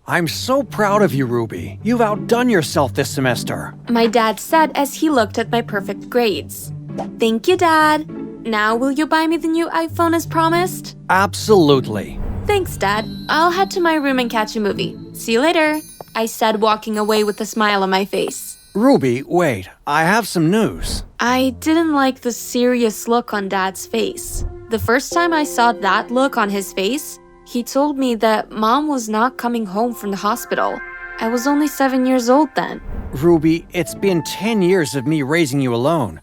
I'm so proud of you, Ruby. You've outdone yourself this semester. My dad said as he looked at my perfect grades. Thank you, Dad. Now will you buy me the new iPhone as promised? Absolutely. Thanks, Dad. I'll head to my room and catch a movie. See you later, I said, walking away with a smile on my face. Ruby, wait. I have some news. I didn't like the serious look on Dad's face. The first time I saw that look on his face, he told me that Mom was not coming home from the hospital. I was only 7 years old then. Ruby, it's been 10 years of me raising you alone,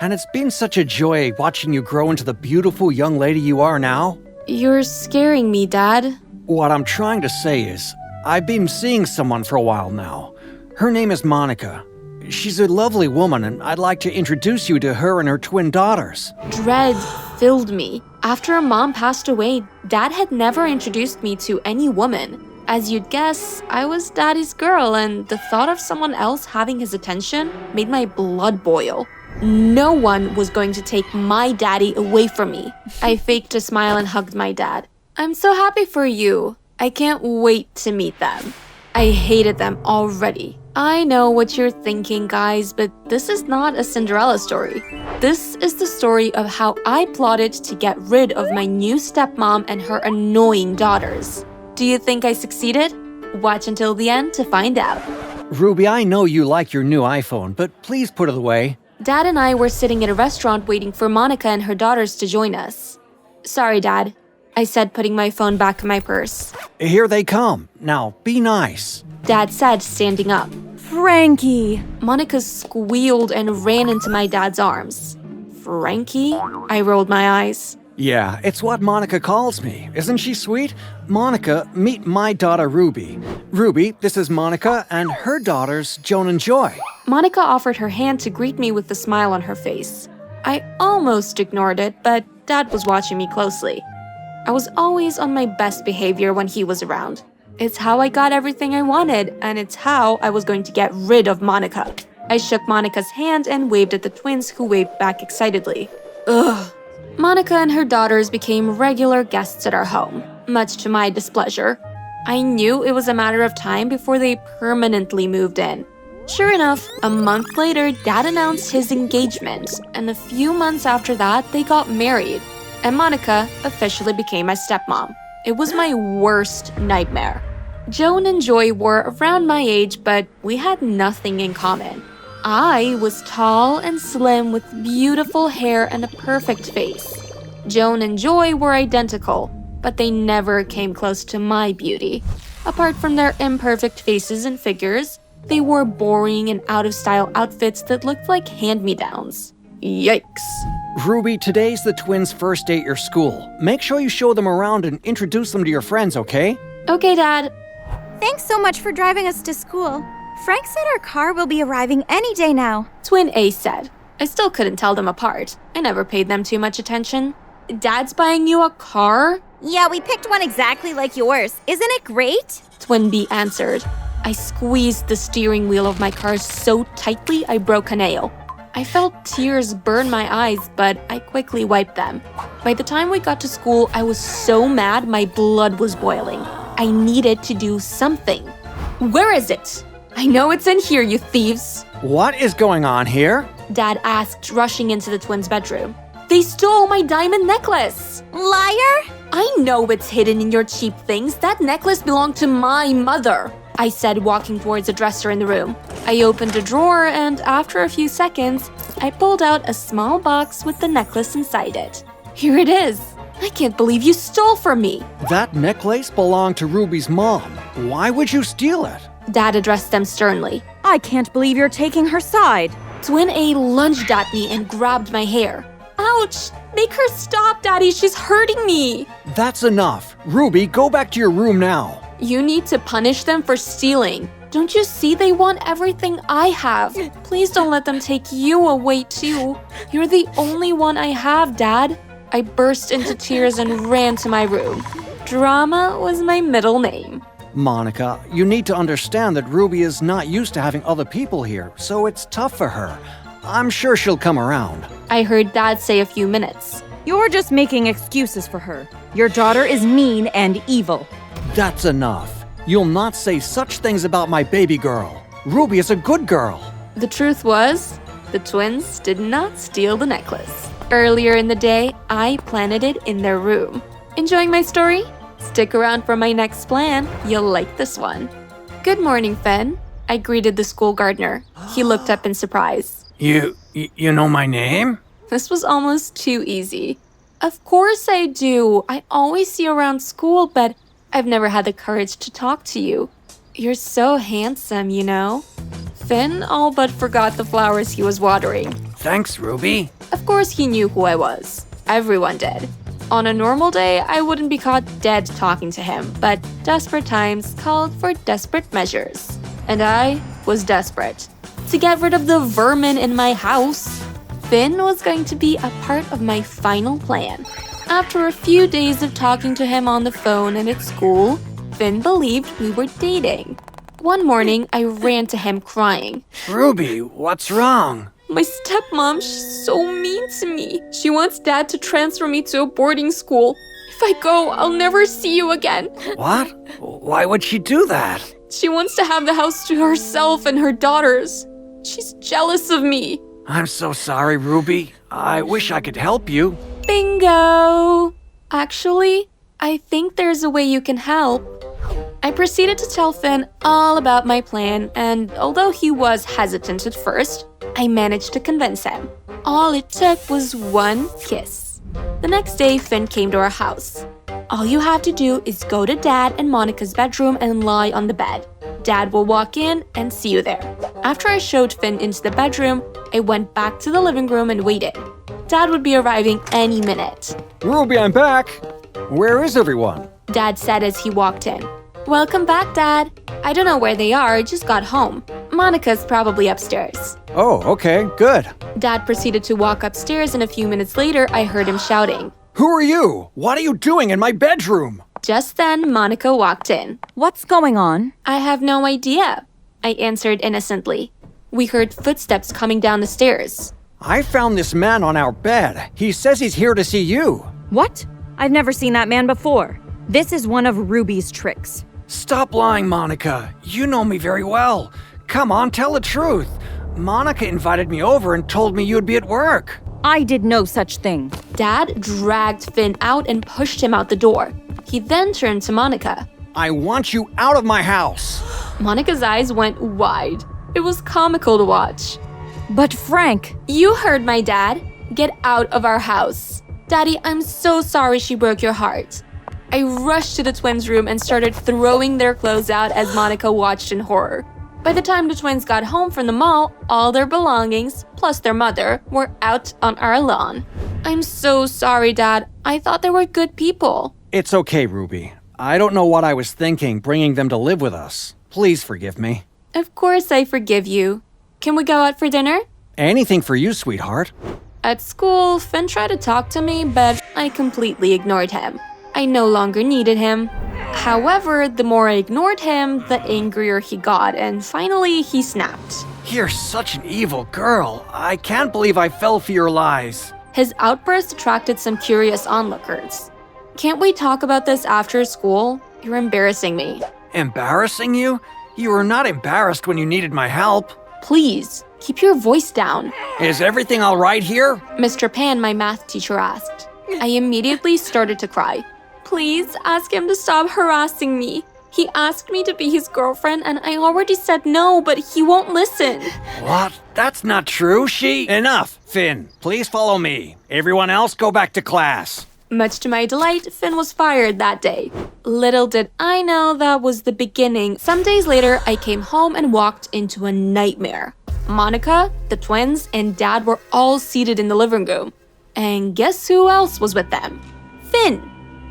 and it's been such a joy watching you grow into the beautiful young lady you are now. You're scaring me, Dad. What I'm trying to say is, I've been seeing someone for a while now. Her name is Monica. She's a lovely woman, and I'd like to introduce you to her and her twin daughters. Dread filled me. After Mom passed away, Dad had never introduced me to any woman. As you'd guess, I was Daddy's girl, and the thought of someone else having his attention made my blood boil. No one was going to take my daddy away from me. I faked a smile and hugged my dad. I'm so happy for you. I can't wait to meet them. I hated them already. I know what you're thinking, guys, but this is not a Cinderella story. This is the story of how I plotted to get rid of my new stepmom and her annoying daughters. Do you think I succeeded? Watch until the end to find out. Ruby, I know you like your new iPhone, but please put it away. Dad and I were sitting at a restaurant waiting for Monica and her daughters to join us. Sorry, Dad, I said, putting my phone back in my purse. Here they come. Now, be nice. Dad said, standing up. Frankie! Monica squealed and ran into my dad's arms. Frankie? I rolled my eyes. Yeah, it's what Monica calls me. Isn't she sweet? Monica, meet my daughter Ruby. Ruby, this is Monica and her daughters, Joan and Joy. Monica offered her hand to greet me with a smile on her face. I almost ignored it, but Dad was watching me closely. I was always on my best behavior when he was around. It's how I got everything I wanted, and it's how I was going to get rid of Monica. I shook Monica's hand and waved at the twins, who waved back excitedly. Ugh. Monica and her daughters became regular guests at our home, much to my displeasure. I knew it was a matter of time before they permanently moved in. Sure enough, a month later, Dad announced his engagement, and a few months after that, they got married, and Monica officially became my stepmom. It was my worst nightmare. Joan and Joy were around my age, but we had nothing in common. I was tall and slim with beautiful hair and a perfect face. Joan and Joy were identical, but they never came close to my beauty. Apart from their imperfect faces and figures, they wore boring and out-of-style outfits that looked like hand-me-downs. Yikes. Ruby, today's the twins' first day at your school. Make sure you show them around and introduce them to your friends, okay? Okay, Dad. Thanks so much for driving us to school. Frank said our car will be arriving any day now. Twin A said. I still couldn't tell them apart. I never paid them too much attention. Dad's buying you a car? Yeah, we picked one exactly like yours. Isn't it great? Twin B answered. I squeezed the steering wheel of my car so tightly I broke a nail. I felt tears burn my eyes, but I quickly wiped them. By the time we got to school, I was so mad my blood was boiling. I needed to do something. Where is it? I know it's in here, you thieves. What is going on here? Dad asked, rushing into the twins' bedroom. They stole my diamond necklace. Liar! I know it's hidden in your cheap things. That necklace belonged to my mother, I said, walking towards a dresser in the room. I opened a drawer, and after a few seconds, I pulled out a small box with the necklace inside it. Here it is. I can't believe you stole from me. That necklace belonged to Ruby's mom. Why would you steal it? Dad addressed them sternly. I can't believe you're taking her side. Twin A lunged at me and grabbed my hair. Ouch! Make her stop, Daddy. She's hurting me. That's enough. Ruby, go back to your room now. You need to punish them for stealing. Don't you see they want everything I have? Please don't let them take you away too. You're the only one I have, Dad. I burst into tears and ran to my room. Drama was my middle name. Monica, you need to understand that Ruby is not used to having other people here, so it's tough for her. I'm sure she'll come around. I heard Dad say a few minutes. You're just making excuses for her. Your daughter is mean and evil. That's enough. You'll not say such things about my baby girl. Ruby is a good girl. The truth was, the twins did not steal the necklace. Earlier in the day, I planted it in their room. Enjoying my story? Stick around for my next plan. You'll like this one. Good morning, Finn. I greeted the school gardener. He looked up in surprise. You know my name? This was almost too easy. Of course I do. I always see you around school, but I've never had the courage to talk to you. You're so handsome, you know? Finn all but forgot the flowers he was watering. Thanks, Ruby. Of course he knew who I was. Everyone did. On a normal day, I wouldn't be caught dead talking to him, but desperate times called for desperate measures. And I was desperate. To get rid of the vermin in my house. Finn was going to be a part of my final plan. After a few days of talking to him on the phone and at school, Finn believed we were dating. One morning, I ran to him crying. Ruby, what's wrong? My stepmom, she's so mean to me. She wants Dad to transfer me to a boarding school. If I go, I'll never see you again. What? Why would she do that? She wants to have the house to herself and her daughters. She's jealous of me. I'm so sorry, Ruby. I wish I could help you. Bingo! Actually, I think there's a way you can help. I proceeded to tell Finn all about my plan, and although he was hesitant at first, I managed to convince him. All it took was one kiss. The next day, Finn came to our house. All you have to do is go to Dad and Monica's bedroom and lie on the bed. Dad will walk in and see you there. After I showed Finn into the bedroom, I went back to the living room and waited. Dad would be arriving any minute. Ruby, I'm back. Where is everyone? Dad said as he walked in. Welcome back, Dad. I don't know where they are, just got home. Monica's probably upstairs. Oh, okay, good. Dad proceeded to walk upstairs, and a few minutes later, I heard him shouting. Who are you? What are you doing in my bedroom? Just then, Monica walked in. What's going on? I have no idea, I answered innocently. We heard footsteps coming down the stairs. I found this man on our bed. He says he's here to see you. What? I've never seen that man before. This is one of Ruby's tricks. Stop lying, Monica. You know me very well. Come on, tell the truth. Monica invited me over and told me you'd be at work. I did no such thing. Dad dragged Finn out and pushed him out the door. He then turned to Monica. I want you out of my house. Monica's eyes went wide. It was comical to watch. But Frank... You heard my dad. Get out of our house. Daddy, I'm so sorry she broke your heart. I rushed to the twins' room and started throwing their clothes out as Monica watched in horror. By the time the twins got home from the mall, all their belongings, plus their mother, were out on our lawn. I'm so sorry, Dad. I thought they were good people. It's okay, Ruby. I don't know what I was thinking bringing them to live with us. Please forgive me. Of course I forgive you. Can we go out for dinner? Anything for you, sweetheart. At school, Finn tried to talk to me, but I completely ignored him. I no longer needed him. However, the more I ignored him, the angrier he got, and finally he snapped. You're such an evil girl. I can't believe I fell for your lies. His outburst attracted some curious onlookers. Can't we talk about this after school? You're embarrassing me. Embarrassing you? You were not embarrassed when you needed my help. Please, keep your voice down. Is everything all right here? Mr. Pan, my math teacher, asked. I immediately started to cry. Please ask him to stop harassing me. He asked me to be his girlfriend and I already said no, but he won't listen. What? That's not true. Enough, Finn. Please follow me. Everyone else go back to class. Much to my delight, Finn was fired that day. Little did I know that was the beginning. Some days later, I came home and walked into a nightmare. Monica, the twins, and Dad were all seated in the living room. And guess who else was with them? Finn.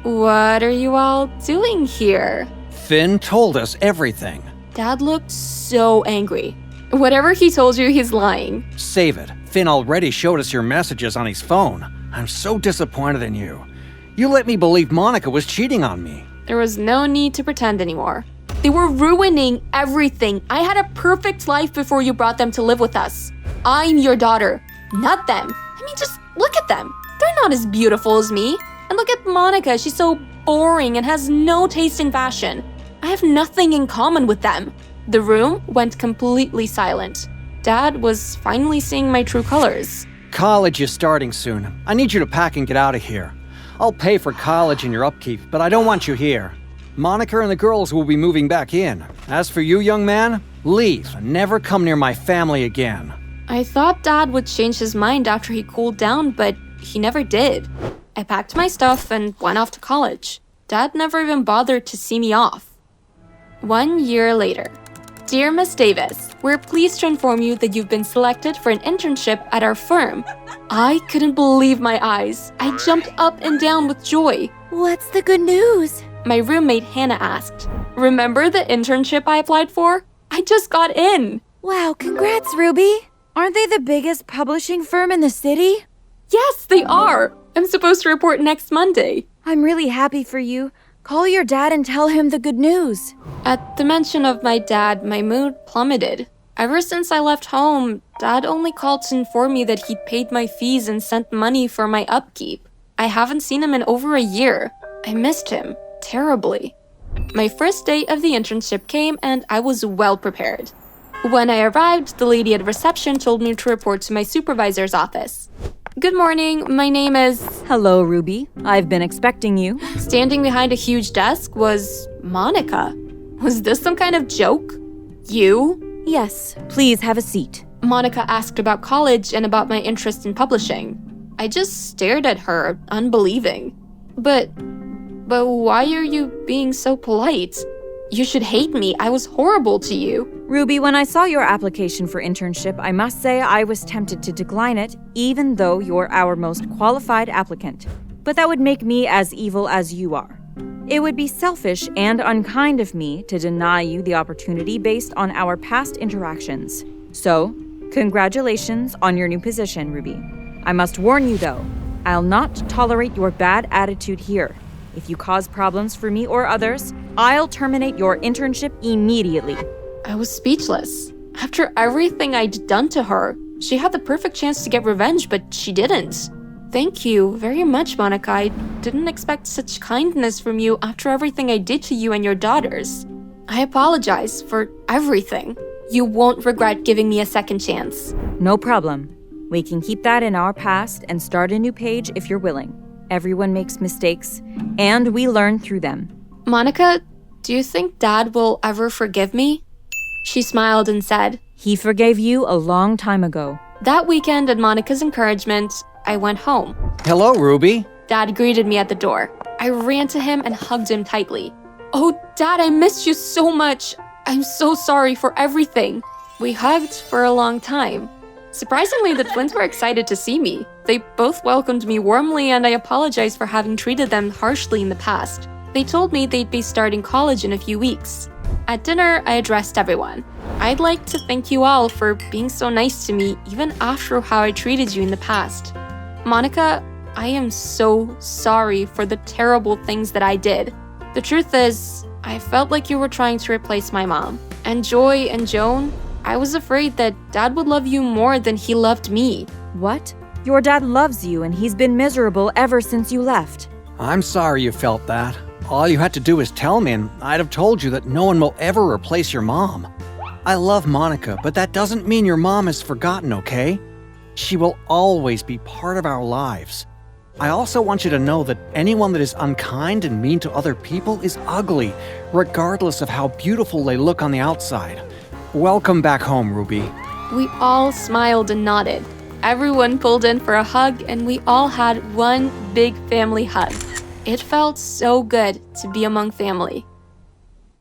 What are you all doing here? Finn told us everything. Dad looked so angry. Whatever he told you, he's lying. Save it. Finn already showed us your messages on his phone. I'm so disappointed in you. You let me believe Monica was cheating on me. There was no need to pretend anymore. They were ruining everything. I had a perfect life before you brought them to live with us. I'm your daughter, not them. I mean, just look at them. They're not as beautiful as me. And look at Monica, she's so boring and has no taste in fashion. I have nothing in common with them. The room went completely silent. Dad was finally seeing my true colors. College is starting soon. I need you to pack and get out of here. I'll pay for college and your upkeep, but I don't want you here. Monica and the girls will be moving back in. As for you, young man, leave and never come near my family again. I thought Dad would change his mind after he cooled down, but he never did. I packed my stuff and went off to college. Dad never even bothered to see me off. 1 year later. Dear Miss Davis, we're pleased to inform you that you've been selected for an internship at our firm. I couldn't believe my eyes. I jumped up and down with joy. What's the good news? My roommate Hannah asked, "Remember the internship I applied for? I just got in." Wow, congrats, Ruby. Aren't they the biggest publishing firm in the city? Yes, they are. I'm supposed to report next Monday. I'm really happy for you. Call your dad and tell him the good news. At the mention of my dad, my mood plummeted. Ever since I left home, Dad only called to inform me that he'd paid my fees and sent money for my upkeep. I haven't seen him in over a year. I missed him terribly. My first day of the internship came and I was well prepared. When I arrived, the lady at reception told me to report to my supervisor's office. "Good morning, my name is..." Hello, Ruby. I've been expecting you. Standing behind a huge desk was Monica. Was this some kind of joke? You? Yes, please have a seat. Monica asked about college and about my interest in publishing. I just stared at her, unbelieving. But why are you being so polite? You should hate me. I was horrible to you. Ruby, when I saw your application for internship, I must say I was tempted to decline it, even though you're our most qualified applicant. But that would make me as evil as you are. It would be selfish and unkind of me to deny you the opportunity based on our past interactions. So, congratulations on your new position, Ruby. I must warn you, though, I'll not tolerate your bad attitude here. If you cause problems for me or others, I'll terminate your internship immediately. I was speechless. After everything I'd done to her, she had the perfect chance to get revenge, but she didn't. Thank you very much, Monica. I didn't expect such kindness from you after everything I did to you and your daughters. I apologize for everything. You won't regret giving me a second chance. No problem. We can keep that in our past and start a new page if you're willing. Everyone makes mistakes, and we learn through them. Monica, do you think Dad will ever forgive me? She smiled and said, He forgave you a long time ago. That weekend, at Monica's encouragement, I went home. Hello, Ruby. Dad greeted me at the door. I ran to him and hugged him tightly. "Oh, Dad, I missed you so much. I'm so sorry for everything." We hugged for a long time. Surprisingly, the twins were excited to see me. They both welcomed me warmly, and I apologized for having treated them harshly in the past. They told me they'd be starting college in a few weeks. At dinner, I addressed everyone. "I'd like to thank you all for being so nice to me, even after how I treated you in the past. Monica, I am so sorry for the terrible things that I did. The truth is, I felt like you were trying to replace my mom. And Joy and Joan, I was afraid that Dad would love you more than he loved me." What? Your dad loves you, and he's been miserable ever since you left. I'm sorry you felt that. All you had to do is tell me, and I'd have told you that no one will ever replace your mom. I love Monica, but that doesn't mean your mom is forgotten, okay? She will always be part of our lives. I also want you to know that anyone that is unkind and mean to other people is ugly, regardless of how beautiful they look on the outside. Welcome back home, Ruby. We all smiled and nodded. Everyone pulled in for a hug, and we all had one big family hug. It felt so good to be among family.